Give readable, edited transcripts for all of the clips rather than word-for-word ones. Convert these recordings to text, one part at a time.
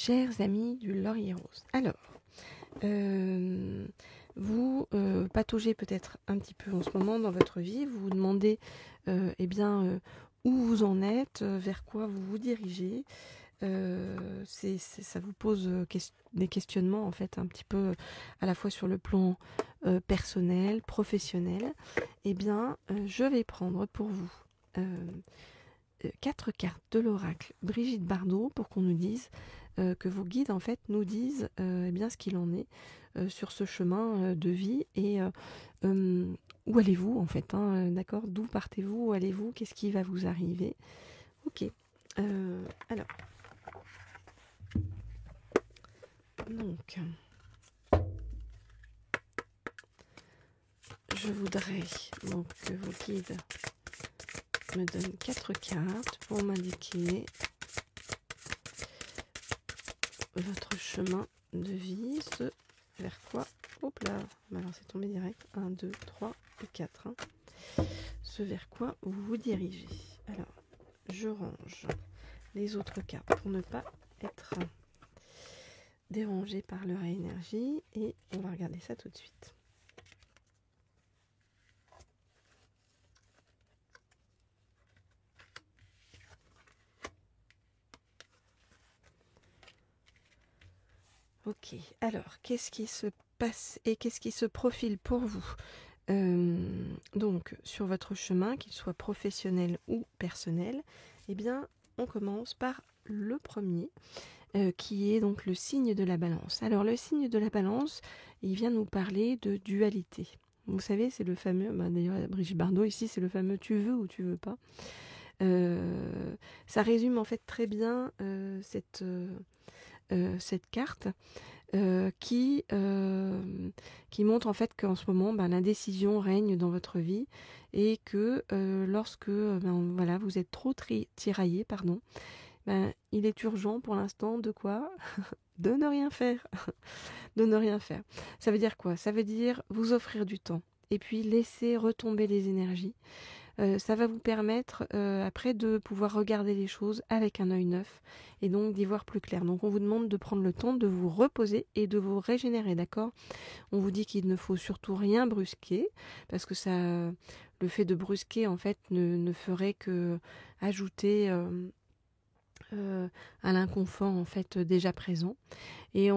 Chers amis du Laurier Rose, alors, vous pataugez peut-être un petit peu en ce moment dans votre vie, vous vous demandez où vous en êtes, vers quoi vous vous dirigez. Ça vous pose des questionnements en fait un petit peu à la fois sur le plan personnel, professionnel. Je vais prendre pour vous 4 cartes de l'oracle Brigitte Bardot pour qu'on nous dise que vos guides en fait nous disent ce qu'il en est sur ce chemin de vie et où allez-vous en fait, d'accord, d'où partez-vous, où allez-vous, qu'est-ce qui va vous arriver. Ok, alors donc je voudrais donc que vos guides me donnent 4 cartes pour m'indiquer votre chemin de vie, ce vers quoi, hop là, alors c'est tombé direct, 1, 2, 3 et 4, ce vers quoi vous vous dirigez. Alors, je range les autres cartes pour ne pas être dérangé par leur énergie et on va regarder ça tout de suite. Ok, alors qu'est-ce qui se passe et qu'est-ce qui se profile pour vous donc sur votre chemin, qu'il soit professionnel ou personnel, on commence par le premier qui est donc le signe de la balance. Alors le signe de la balance, il vient nous parler de dualité. Vous savez, c'est le fameux, d'ailleurs Brigitte Bardot ici, c'est le fameux tu veux ou tu veux pas. Ça résume en fait très bien cette carte qui montre en fait qu'en ce moment l'indécision règne dans votre vie et que lorsque vous êtes trop tiraillé, il est urgent pour l'instant de quoi de ne rien faire. De ne rien faire. Ça veut dire quoi? Ça veut dire vous offrir du temps et puis laisser retomber les énergies. Ça va vous permettre après de pouvoir regarder les choses avec un œil neuf et donc d'y voir plus clair. Donc on vous demande de prendre le temps de vous reposer et de vous régénérer, d'accord? On vous dit qu'il ne faut surtout rien brusquer parce que le fait de brusquer en fait ne ferait que ajouter à l'inconfort en fait déjà présent. Et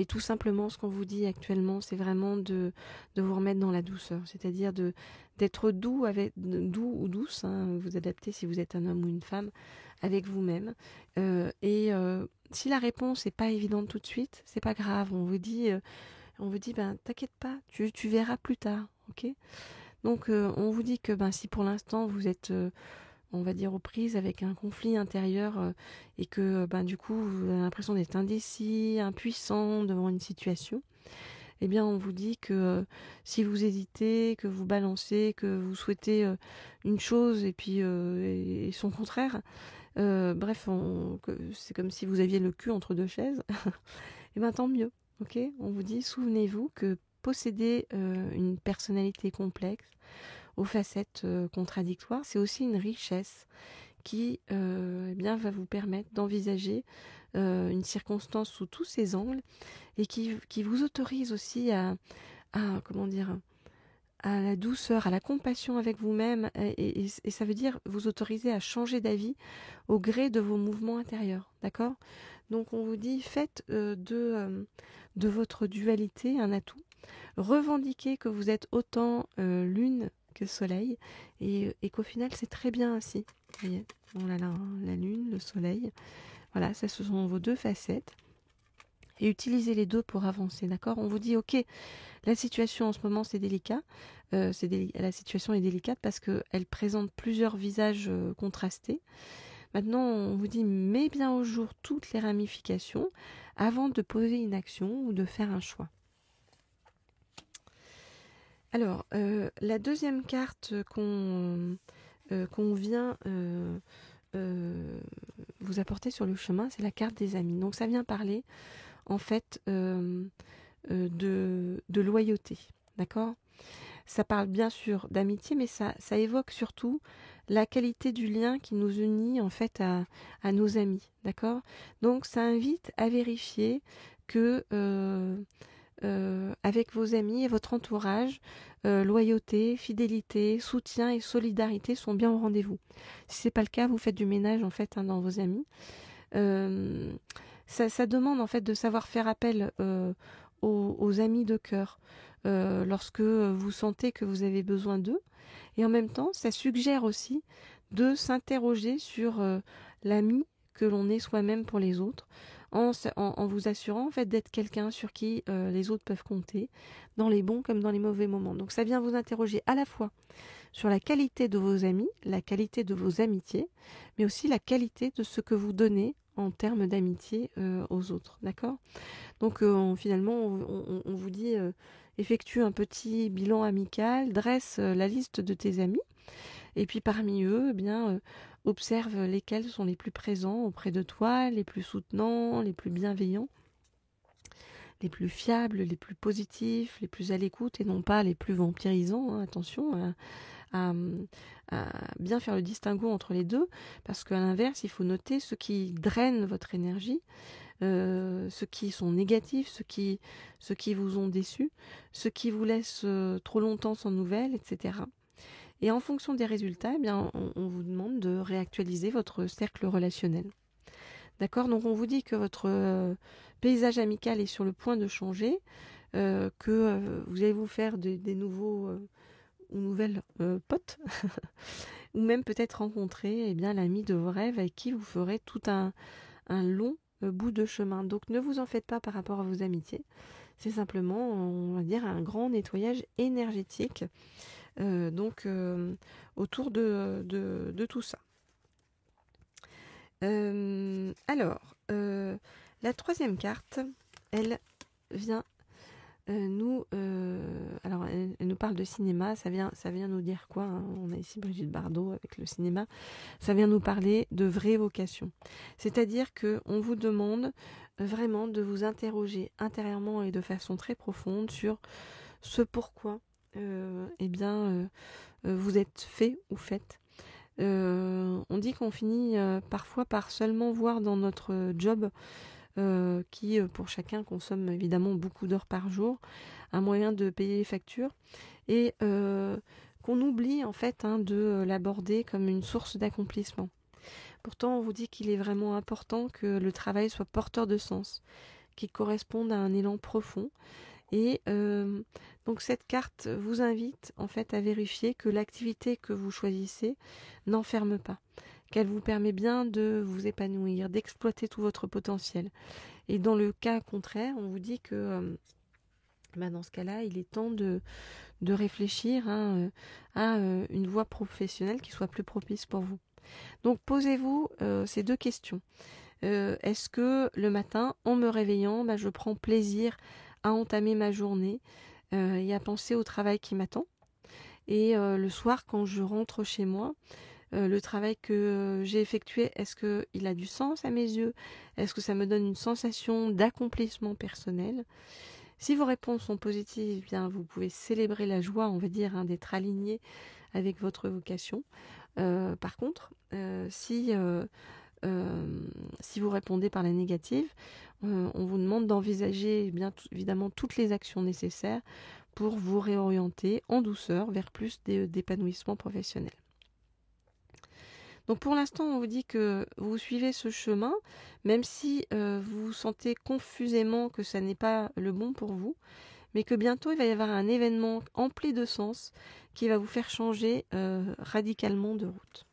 tout simplement, ce qu'on vous dit actuellement, c'est vraiment de vous remettre dans la douceur, c'est-à-dire d'être doux ou douce, vous adaptez si vous êtes un homme ou une femme, avec vous-même. Si la réponse n'est pas évidente tout de suite, c'est pas grave. On vous dit, t'inquiète pas, tu verras plus tard, ok? Donc, on vous dit que si pour l'instant vous êtes on va dire aux prises avec un conflit intérieur et que du coup vous avez l'impression d'être indécis, impuissant devant une situation, on vous dit que si vous hésitez, que vous balancez, que vous souhaitez une chose et puis et son contraire, c'est comme si vous aviez le cul entre deux chaises, et tant mieux, ok? On vous dit, souvenez-vous que posséder une personnalité complexe, aux facettes contradictoires, c'est aussi une richesse qui va vous permettre d'envisager une circonstance sous tous ses angles et qui vous autorise aussi à la douceur, à la compassion avec vous-même et ça veut dire vous autoriser à changer d'avis au gré de vos mouvements intérieurs, d'accord? Donc on vous dit faites de votre dualité un atout, revendiquez que vous êtes autant lune que soleil et qu'au final c'est très bien ainsi. Vous voyez, la lune, le soleil, voilà, ça ce sont vos deux facettes et utilisez les deux pour avancer, d'accord? On vous dit ok, la situation en ce moment c'est délicat, la situation est délicate parce qu'elle présente plusieurs visages contrastés. Maintenant on vous dit mets bien au jour toutes les ramifications avant de poser une action ou de faire un choix. Alors, la deuxième carte qu'on vient vous apporter sur le chemin, c'est la carte des amis. Donc ça vient parler en fait de loyauté, d'accord? Ça parle bien sûr d'amitié, mais ça évoque surtout la qualité du lien qui nous unit en fait à nos amis, d'accord? Donc ça invite à vérifier que avec vos amis et votre entourage, loyauté, fidélité, soutien et solidarité sont bien au rendez-vous. Si c'est pas le cas, vous faites du ménage en fait dans vos amis. Euh, ça demande en fait de savoir faire appel aux amis de cœur lorsque vous sentez que vous avez besoin d'eux. Et en même temps, ça suggère aussi de s'interroger sur l'ami que l'on est soi-même pour les autres, en vous assurant en fait d'être quelqu'un sur qui les autres peuvent compter, dans les bons comme dans les mauvais moments. Donc ça vient vous interroger à la fois sur la qualité de vos amis, la qualité de vos amitiés, mais aussi la qualité de ce que vous donnez en termes d'amitié aux autres, d'accord? Donc finalement, on vous dit effectue un petit bilan amical, dresse la liste de tes amis, et puis parmi eux, eh bien, observe lesquels sont les plus présents auprès de toi, les plus soutenants, les plus bienveillants, les plus fiables, les plus positifs, les plus à l'écoute et non pas les plus vampirisants. Hein, attention à bien faire le distinguo entre les deux, parce qu'à l'inverse, il faut noter ceux qui drainent votre énergie, ceux qui sont négatifs, ceux qui vous ont déçu, ceux qui vous laissent trop longtemps sans nouvelles, etc. Et en fonction des résultats, eh bien, on vous demande de réactualiser votre cercle relationnel. D'accord? Donc on vous dit que votre paysage amical est sur le point de changer, que vous allez vous faire des nouveaux ou nouvelles potes, ou même peut-être rencontrer l'ami de vos rêves avec qui vous ferez tout un long bout de chemin. Donc ne vous en faites pas par rapport à vos amitiés. C'est simplement, on va dire, un grand nettoyage énergétique autour de tout ça. Alors, la troisième carte, elle vient alors elle nous parle de cinéma, ça vient nous dire quoi, hein? On a ici Brigitte Bardot avec le cinéma. Ça vient nous parler de vraie vocation. C'est-à-dire que on vous demande vraiment de vous interroger intérieurement et de façon très profonde sur ce pourquoi vous êtes fait ou faites. On dit qu'on finit parfois par seulement voir dans notre job qui pour chacun consomme évidemment beaucoup d'heures par jour, un moyen de payer les factures, et qu'on oublie en fait de l'aborder comme une source d'accomplissement. Pourtant, on vous dit qu'il est vraiment important que le travail soit porteur de sens, qu'il corresponde à un élan profond. Et donc cette carte vous invite en fait à vérifier que l'activité que vous choisissez n'enferme pas, qu'elle vous permet bien de vous épanouir, d'exploiter tout votre potentiel. Et dans le cas contraire, on vous dit que dans ce cas-là, il est temps de réfléchir à une voie professionnelle qui soit plus propice pour vous. Donc posez-vous ces deux questions. Est-ce que le matin, en me réveillant, je prends plaisir à entamer ma journée et à penser au travail qui m'attend? Et le soir, quand je rentre chez moi, le travail que j'ai effectué, est-ce qu'il a du sens à mes yeux? Est-ce que ça me donne une sensation d'accomplissement personnel? Si vos réponses sont positives, eh bien vous pouvez célébrer la joie, on va dire, d'être aligné avec votre vocation. Par contre, si vous répondez par la négative, on vous demande d'envisager évidemment toutes les actions nécessaires pour vous réorienter en douceur vers plus d'épanouissement professionnel. Donc pour l'instant, on vous dit que vous suivez ce chemin, même si vous sentez confusément que ça n'est pas le bon pour vous, mais que bientôt il va y avoir un événement empli de sens qui va vous faire changer radicalement de route.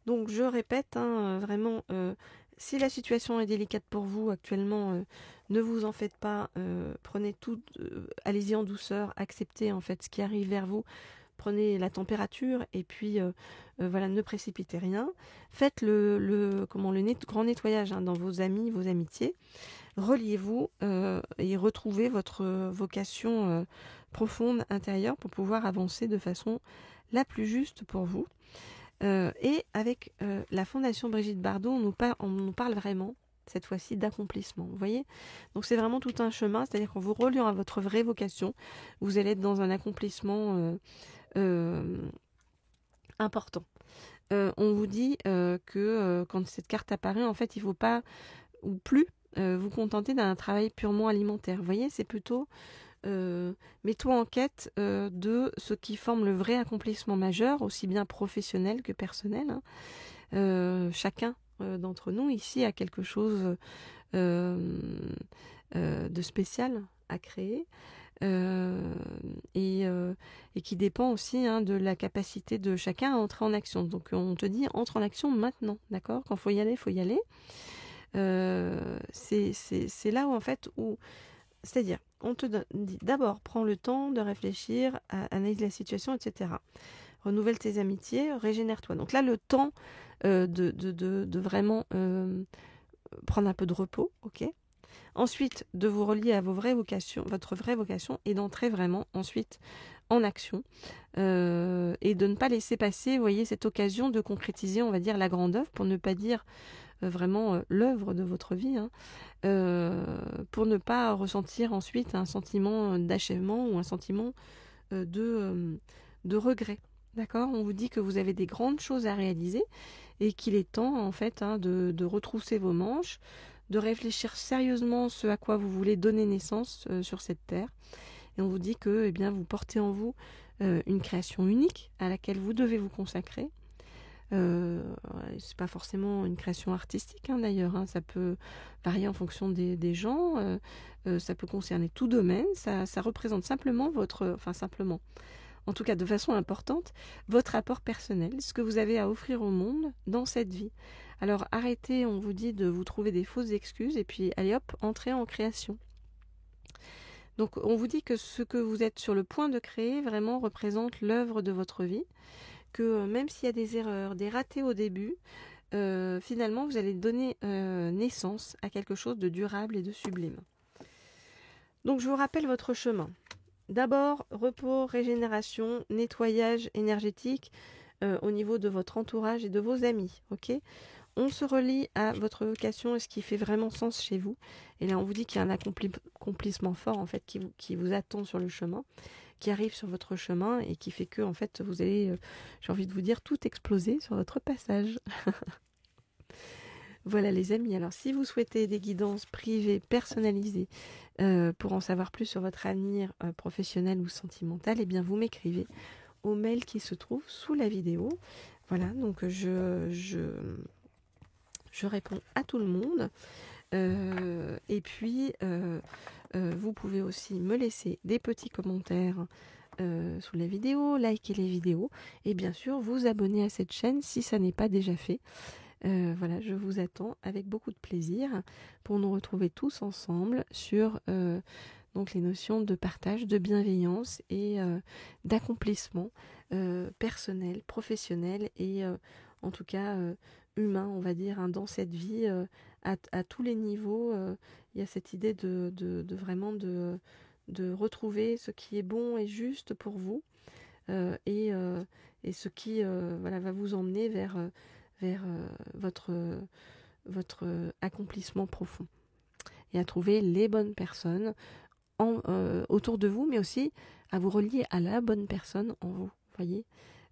Donc je répète, vraiment, si la situation est délicate pour vous actuellement, ne vous en faites pas, prenez tout, allez-y en douceur, acceptez en fait ce qui arrive vers vous, prenez la température et puis ne précipitez rien. Faites le grand nettoyage dans vos amis, vos amitiés. Reliez-vous et retrouvez votre vocation profonde intérieure pour pouvoir avancer de façon la plus juste pour vous. Et avec la Fondation Brigitte Bardot, on nous parle vraiment, cette fois-ci, d'accomplissement. Vous voyez? Donc c'est vraiment tout un chemin, c'est-à-dire qu'en vous reliant à votre vraie vocation, vous allez être dans un accomplissement important. On vous dit que quand cette carte apparaît, en fait, il ne faut pas ou plus vous contenter d'un travail purement alimentaire. Vous voyez, c'est plutôt mets-toi en quête de ce qui forme le vrai accomplissement majeur, aussi bien professionnel que personnel. Chacun d'entre nous ici a quelque chose de spécial à créer. Et qui dépend aussi de la capacité de chacun à entrer en action. Donc on te dit entre en action maintenant, d'accord? Quand faut y aller, faut y aller. C'est là où en fait c'est-à-dire on te dit d'abord prends le temps de réfléchir, analyse la situation, etc. Renouvelle tes amitiés, régénère-toi. Donc là le temps de vraiment prendre un peu de repos, ok? Ensuite, de vous relier à votre vraie vocation, et d'entrer vraiment ensuite en action et de ne pas laisser passer, vous voyez, cette occasion de concrétiser, on va dire, la grande œuvre, pour ne pas dire vraiment l'œuvre de votre vie, pour ne pas ressentir ensuite un sentiment d'achèvement ou un sentiment de regret. D'accord? On vous dit que vous avez des grandes choses à réaliser et qu'il est temps en fait de retrousser vos manches, de réfléchir sérieusement ce à quoi vous voulez donner naissance sur cette terre. Et on vous dit que eh bien, vous portez en vous une création unique à laquelle vous devez vous consacrer. C'est pas forcément une création artistique d'ailleurs, ça peut varier en fonction des gens, ça peut concerner tout domaine, ça représente simplement simplement, en tout cas de façon importante, votre apport personnel, ce que vous avez à offrir au monde dans cette vie. Alors arrêtez, on vous dit, de vous trouver des fausses excuses et puis allez hop, entrez en création. Donc on vous dit que ce que vous êtes sur le point de créer vraiment représente l'œuvre de votre vie, que même s'il y a des erreurs, des ratés au début, finalement vous allez donner naissance à quelque chose de durable et de sublime. Donc je vous rappelle votre chemin. D'abord, repos, régénération, nettoyage énergétique au niveau de votre entourage et de vos amis, ok ? On se relie à votre vocation et ce qui fait vraiment sens chez vous. Et là, on vous dit qu'il y a un accomplissement fort en fait qui vous attend sur le chemin, qui arrive sur votre chemin et qui fait que en fait vous allez, j'ai envie de vous dire, tout exploser sur votre passage. Voilà les amis, alors si vous souhaitez des guidances privées, personnalisées, pour en savoir plus sur votre avenir professionnel ou sentimental, eh bien vous m'écrivez au mail qui se trouve sous la vidéo. Voilà, donc je réponds à tout le monde. Et puis, vous pouvez aussi me laisser des petits commentaires sous la vidéo, liker les vidéos et bien sûr vous abonner à cette chaîne si ça n'est pas déjà fait. Voilà, je vous attends avec beaucoup de plaisir pour nous retrouver tous ensemble sur donc les notions de partage, de bienveillance et d'accomplissement personnel, professionnel et en tout cas humain, on va dire, dans cette vie à tous les niveaux. Il y a cette idée de vraiment de retrouver ce qui est bon et juste pour vous et ce qui voilà, va vous emmener vers votre accomplissement profond et à trouver les bonnes personnes autour de vous, mais aussi à vous relier à la bonne personne en vous, voyez,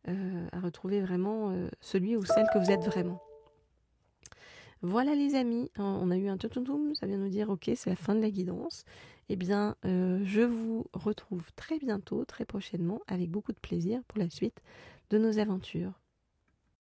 à retrouver vraiment celui ou celle que vous êtes vraiment. Voilà les amis, on a eu un tutum, ça vient nous dire ok, c'est la fin de la guidance. Eh bien, je vous retrouve très bientôt, très prochainement, avec beaucoup de plaisir pour la suite de nos aventures.